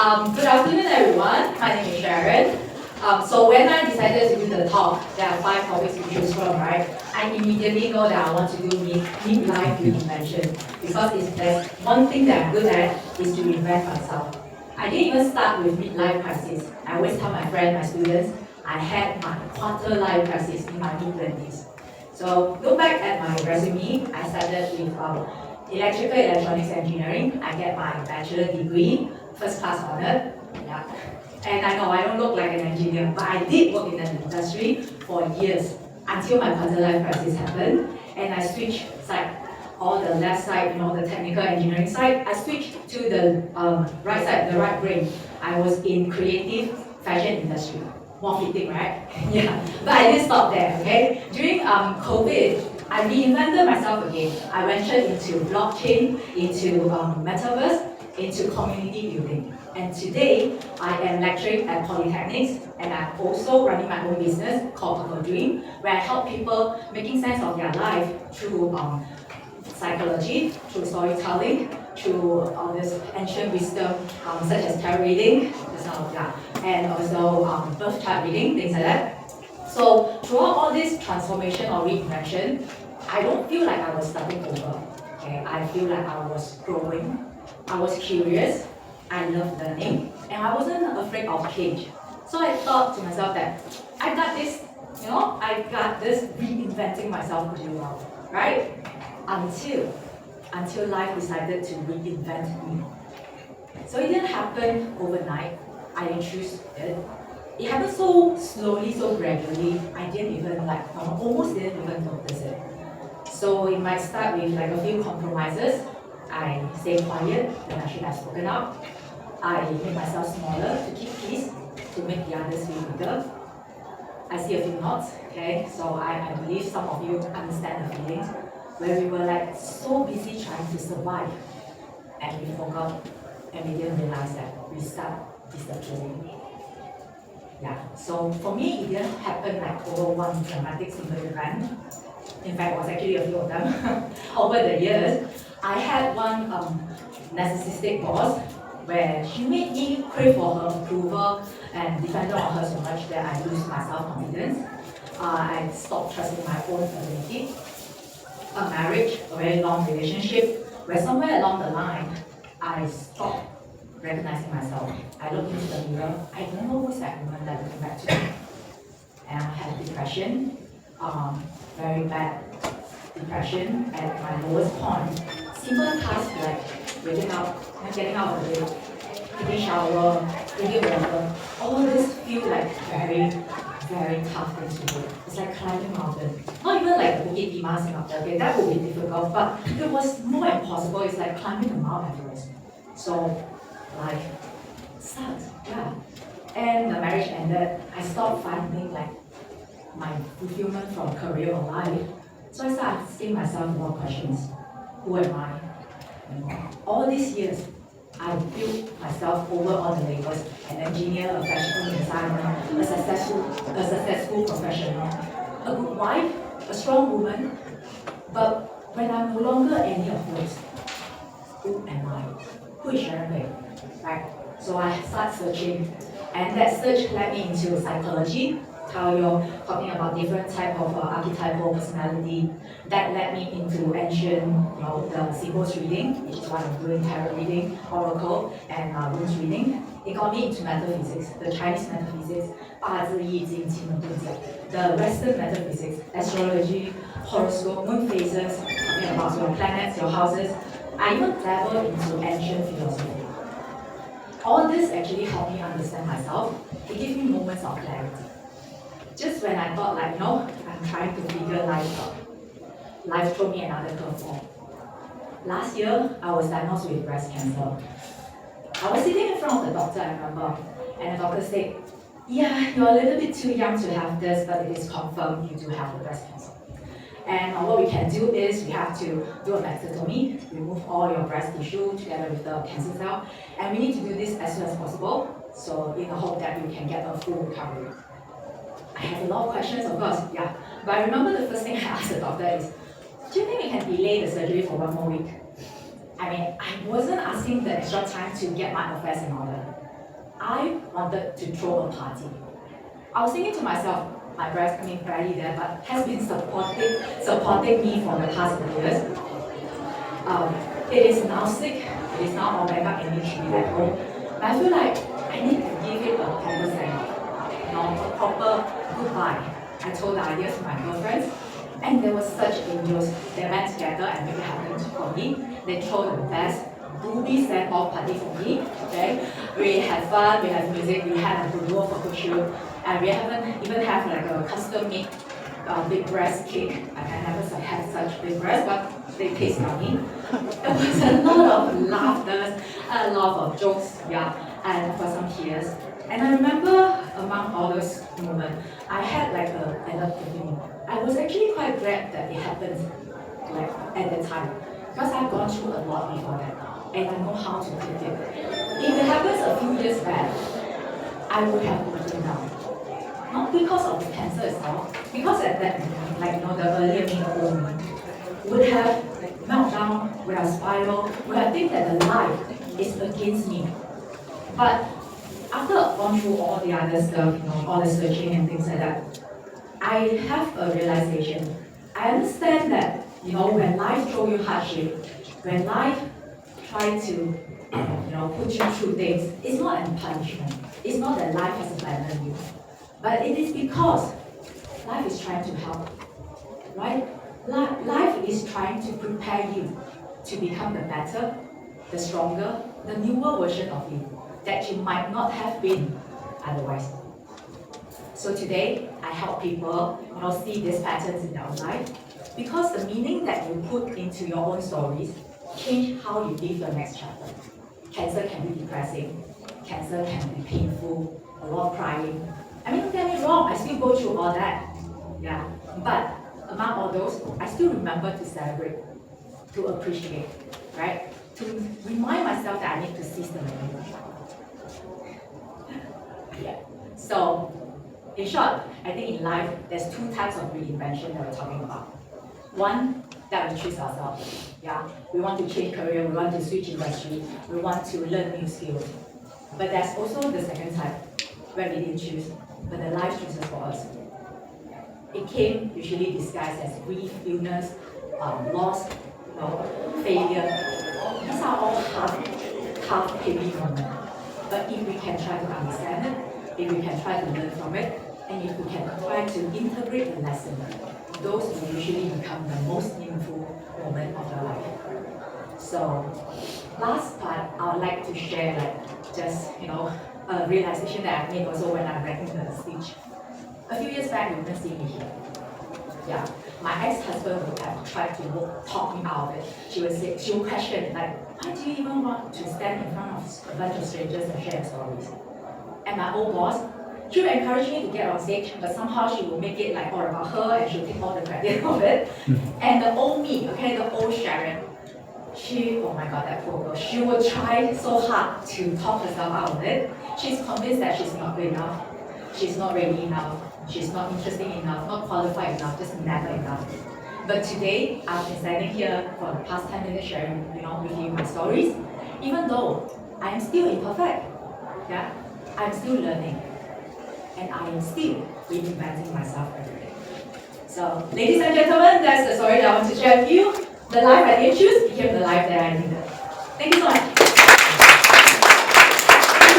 Good afternoon, everyone. My name is Sharon. So when I decided to do the talk, there are 5 topics to choose from, right? I immediately know that I want to do midlife reinvention because if there's one thing that I'm good at is to reinvent myself. I didn't even start with midlife crisis. I always tell my friends, my students, I had my quarter life crisis in my mid-20s. So look back at my resume. I started with electrical electronics engineering. I get my bachelor degree, first class honor. Yeah. And I know I don't look like an engineer, but I did work in an industry for years until my quarter life crisis happened, and I switched side. All the left side, the technical engineering side, I switched to the right side, the right brain. I was in creative fashion industry. More fitting, right? Yeah. But I didn't stop there, okay? During COVID, I reinvented myself again. I ventured into blockchain, into metaverse, into community building. And today, I am lecturing at polytechnics, and I'm also running my own business called Purple Dream, where I help people making sense of their life through psychology, through storytelling, through all this ancient wisdom, such as tarot reading, and also birth chart reading, things like that. So throughout all this transformation or reinvention, I don't feel like I was starting over. Okay, I feel like I was growing. I was curious. I loved learning, and I wasn't afraid of change. So I thought to myself that I got this. I got this reinventing myself pretty well, right? Until life decided to reinvent me. So it didn't happen overnight. I didn't choose it. It happened so slowly, so gradually. I didn't even almost didn't even notice it. So it might start with a few compromises. I stay quiet when I should have spoken up. I make myself smaller to keep peace, to make the others feel bigger. I see a few nods, okay? So I believe some of you understand the feeling where we were so busy trying to survive and we forgot and we didn't realize that we start disappearing. Yeah, so for me, it didn't happen over one dramatic single event. In fact, it was actually a few of them. Over the years, I had one narcissistic boss where she made me crave for her approval and depended on her so much that I lose my self-confidence. I stopped trusting my own ability. A marriage, a very long relationship, where somewhere along the line, I stopped recognizing myself. I looked into the mirror. I don't know who's that woman that looking back to me. And I had depression, very bad depression at my lowest point. Simple tasks like waking up, getting out of bed, taking shower, drinking water, all this feel very, very tough things to do. It's like climbing mountain. Not even like the Bukit Timah Singapore, okay, that would be difficult, but it was more impossible. It's like climbing a Mount Everest. So life sucks, yeah. And the marriage ended. I stopped finding my fulfillment from career or life. So I started asking myself more questions. Who am I? All these years, I built myself over all the labels: an engineer, a fashion designer, a successful professional, a good wife, a strong woman. But when I'm no longer any of those, who am I? Who is Sharon Hui? Right? So I started searching, and that search led me into psychology, how you're talking about different type of archetypal personality. That led me into ancient, the symbols reading, which is what I'm doing, tarot reading, oracle, and runes reading. It got me into metaphysics, the Chinese metaphysics, 八字易经, the Western metaphysics, astrology, horoscope, moon phases, talking about your planets, your houses. I even dabbled into ancient philosophy. All this actually helped me understand myself. It gave me moments of clarity. Just when I thought I'm trying to figure life out, life threw me another curveball. Last year, I was diagnosed with breast cancer. I was sitting in front of the doctor, I remember, and the doctor said, yeah, you're a little bit too young to have this, but it is confirmed you do have the breast cancer. And what we can do is we have to do a mastectomy, remove all your breast tissue together with the cancer cell, and we need to do this as soon as possible, so in the hope that you can get a full recovery. I have a lot of questions, of course, yeah. But I remember the first thing I asked the doctor is, do you think we can delay the surgery for 1 more week? I mean, I wasn't asking the extra time to get my affairs in order. I wanted to throw a party. I was thinking to myself, my brother's coming barely there, but has been supporting me for the past years. It is now sick, it is now all back up and needs to be at home. But I feel like I need to give it a proper send, a proper goodbye. I told the idea to my girlfriends, and there was such angels. They went together and made it happen for me. They threw the best booby send off party for me. Okay, we had fun, we had music, we had a balloon photo shoot, and we haven't even have like a custom made big breast cake. I never had such big breast, but they taste yummy. There was a lot of laughter, a lot of jokes, yeah, and for some tears. And I remember among all those moments, I had like an epiphany. I was actually quite glad that it happened like at that time because I've gone through a lot before that and I know how to take it. If it happens a few years back, I would have broken down. Not because of the cancer itself, because at that moment, like the earlier me, the old me, would have meltdown, would have spiral, would have think that the life is against me. But after I've gone through all the other stuff, all the searching and things like that, I have a realization. I understand that, when life throws you hardship, when life tries to, put you through things, it's not a punishment. It's not that life has abandoned you. But it is because life is trying to help, right? Life is trying to prepare you to become the better, the stronger, the newer version of you that you might not have been otherwise. So today, I help people, see these patterns in their life because the meaning that you put into your own stories change how you live your next chapter. Cancer can be depressing, cancer can be painful, a lot of crying. I mean, don't get me wrong, I still go through all that. Yeah. But among all those, I still remember to celebrate, to appreciate, right? To remind myself that I need to seize the moment. Yeah. So, in short, I think in life, there's two types of reinvention that we're talking about. One, that we choose ourselves. Yeah. We want to change career, we want to switch industry, we want to learn new skills. But there's also the second type, where we didn't choose, but the life chooses for us. It came usually disguised as grief, illness, loss, failure. These are all tough, heavy moments. But if we can try to understand it, if we can try to learn from it, and if we can try to integrate the lesson, those will usually become the most meaningful moment of your life. So, last part, I would like to share just a realization that I made also when I'm writing the speech. A few years back, you wouldn't see me here. Yeah, my ex-husband would have tried to talk me out of it. She would question why do you even want to stand in front of a bunch of strangers and share stories? And my old boss, she would encourage me to get on stage, but somehow she would make it all about her and she would take all the credit of it. And the old me, the old Sharon, oh my god, that poor girl, she would try so hard to talk herself out of it. She's convinced that she's not good enough, she's not ready enough, she's not interesting enough, not qualified enough, just never enough. But today, I've been standing here for the past 10 minutes sharing, with you my stories. Even though I am still imperfect, yeah, I'm still learning, and I am still reinventing myself every day. So, ladies and gentlemen, that's the story that I want to share with you. The life I didn't choose became the life that I needed. Thank you so much.